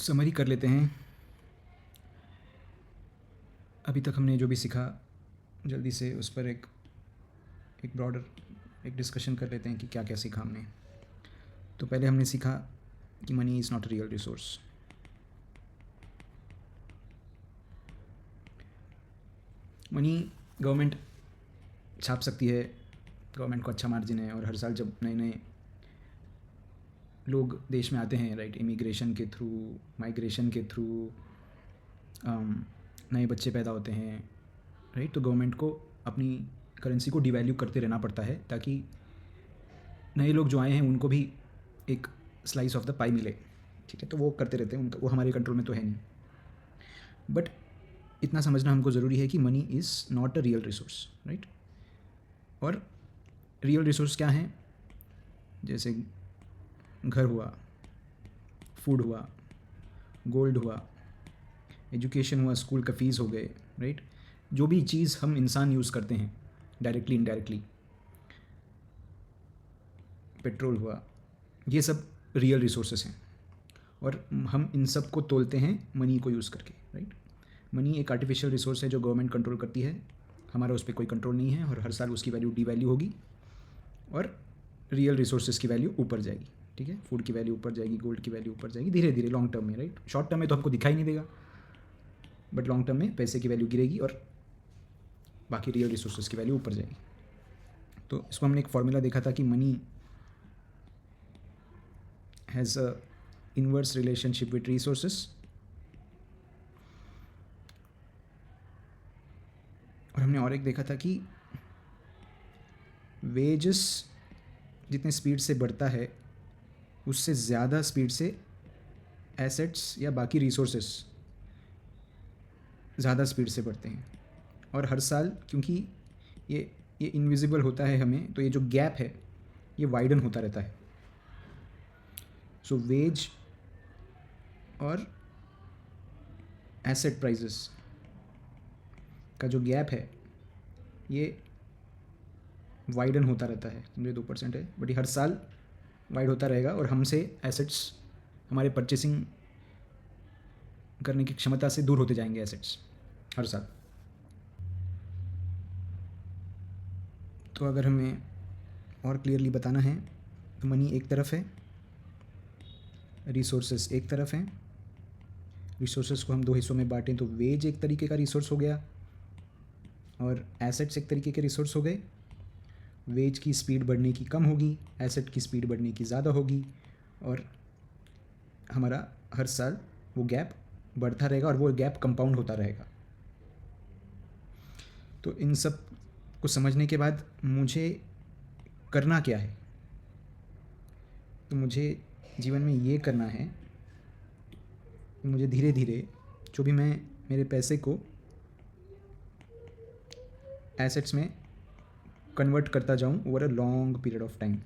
Summary कर लेते हैं। अभी तक हमने जो भी सीखा जल्दी से उस पर एक ब्रॉडर एक डिस्कशन कर लेते हैं कि क्या क्या सीखा हमने। तो पहले हमने सीखा कि money is not a real resource. Money government छाप सकती है, गवर्नमेंट को अच्छा मार्जिन है, और हर साल जब नए नए लोग देश में आते हैं, राइट, इमिग्रेशन के थ्रू, माइग्रेशन के थ्रू नए बच्चे पैदा होते हैं, राइट, तो गवर्नमेंट को अपनी करेंसी को डिवैल्यू करते रहना पड़ता है ताकि नए लोग जो आए हैं उनको भी एक स्लाइस ऑफ द पाई मिले। ठीक है, तो वो करते रहते हैं, उनका वो हमारे कंट्रोल में तो है नहीं। बट इतना समझना हमको ज़रूरी है कि money is not a real resource, right. और रियल रिसोर्स क्या हैं? जैसे घर हुआ, फूड हुआ, गोल्ड हुआ, एजुकेशन हुआ, स्कूल का फ़ीस हो गए, राइट। जो भी चीज़ हम इंसान यूज़ करते हैं डायरेक्टली इनडायरेक्टली, पेट्रोल हुआ, ये सब रियल रिसोर्सेस हैं, और हम इन सब को तोलते हैं मनी को यूज़ करके, राइट। मनी एक आर्टिफिशियल रिसोर्स है जो गवर्नमेंट कंट्रोल करती है, हमारा उस पर कोई कंट्रोल नहीं है, और हर साल उसकी वैल्यू डीवैल्यू होगी और रियल रिसोर्सेज की वैल्यू ऊपर जाएगी। ठीक है, फूड की वैल्यू ऊपर जाएगी, गोल्ड की वैल्यू ऊपर जाएगी, धीरे धीरे लॉन्ग टर्म में, राइट। शॉर्ट टर्म में तो हमको दिखाई नहीं देगा, बट लॉन्ग टर्म में पैसे की वैल्यू गिरेगी और बाकी रियल रिसोर्सेज की वैल्यू ऊपर जाएगी। तो इसको हमने एक फॉर्मूला देखा था कि money has a inverse relationship with resources, और हमने और एक देखा था कि वेजेस जितने स्पीड से बढ़ता है उससे ज़्यादा स्पीड से एसेट्स या बाकी रिसोर्सेस ज़्यादा स्पीड से बढ़ते हैं। और हर साल क्योंकि ये इनविजिबल होता है हमें, तो ये जो गैप है ये वाइडन होता रहता है। सो वेज और एसेट प्राइसेस का जो गैप है ये वाइडन होता रहता है। समझे, 2% है, बट ये हर साल वाइड होता रहेगा, और हमसे एसेट्स, हमारे परचेसिंग करने की क्षमता से दूर होते जाएंगे एसेट्स हर साल। तो अगर हमें और क्लियरली बताना है तो मनी एक तरफ है, रिसोर्सेस एक तरफ हैं। रिसोर्सेस को हम दो हिस्सों में बांटें तो वेज एक तरीके का रिसोर्स हो गया और एसेट्स एक तरीके के रिसोर्स हो गए। वेज की स्पीड बढ़ने की कम होगी, एसेट की स्पीड बढ़ने की ज़्यादा होगी, और हमारा हर साल वो गैप बढ़ता रहेगा और वो गैप कंपाउंड होता रहेगा। तो इन सब को समझने के बाद मुझे करना क्या है? तो मुझे जीवन में ये करना है कि मुझे धीरे धीरे जो भी मैं मेरे पैसे को एसेट्स में कन्वर्ट करता जाऊँ over a long period of time.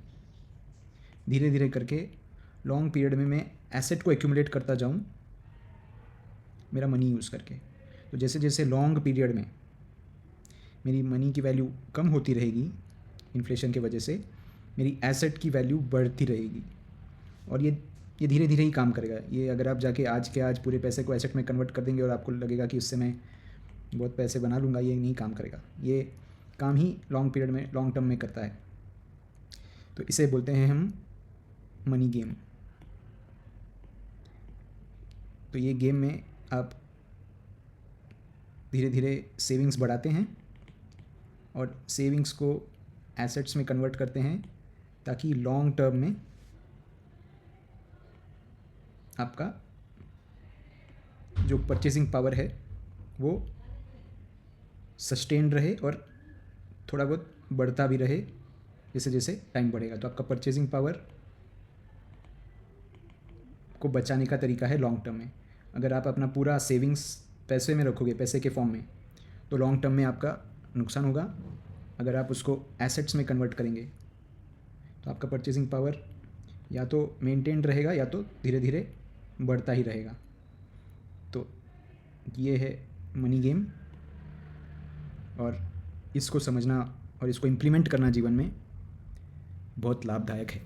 धीरे धीरे करके लॉन्ग पीरियड में मैं एसेट को एक्यूमुलेट करता जाऊँ मेरा मनी यूज़ करके। तो जैसे जैसे लॉन्ग पीरियड में मेरी मनी की वैल्यू कम होती रहेगी इन्फ्लेशन की वजह से, मेरी एसेट की वैल्यू बढ़ती रहेगी, और ये धीरे धीरे ही काम करेगा। ये अगर आप जाके आज के आज पूरे पैसे को एसेट में कन्वर्ट कर देंगे और आपको लगेगा कि उससे मैं बहुत पैसे बना लूँगा, ये नहीं काम करेगा। ये काम ही लॉन्ग पीरियड में, लॉन्ग टर्म में करता है। तो इसे बोलते हैं हम मनी गेम। तो ये गेम में आप धीरे धीरे सेविंग्स बढ़ाते हैं और सेविंग्स को एसेट्स में कन्वर्ट करते हैं ताकि लॉन्ग टर्म में आपका जो परचेसिंग पावर है वो सस्टेन्ड रहे और थोड़ा बहुत बढ़ता भी रहे जैसे जैसे टाइम बढ़ेगा। तो आपका परचेसिंग पावर को बचाने का तरीका है लॉन्ग टर्म में। अगर आप अपना पूरा सेविंग्स पैसे में रखोगे, पैसे के फॉर्म में, तो लॉन्ग टर्म में आपका नुकसान होगा। अगर आप उसको एसेट्स में कन्वर्ट करेंगे तो आपका परचेसिंग पावर या तो मेंटेन्ड रहेगा या तो धीरे धीरे बढ़ता ही रहेगा। तो ये है मनी गेम, और इसको समझना और इसको इम्प्लीमेंट करना जीवन में बहुत लाभदायक है।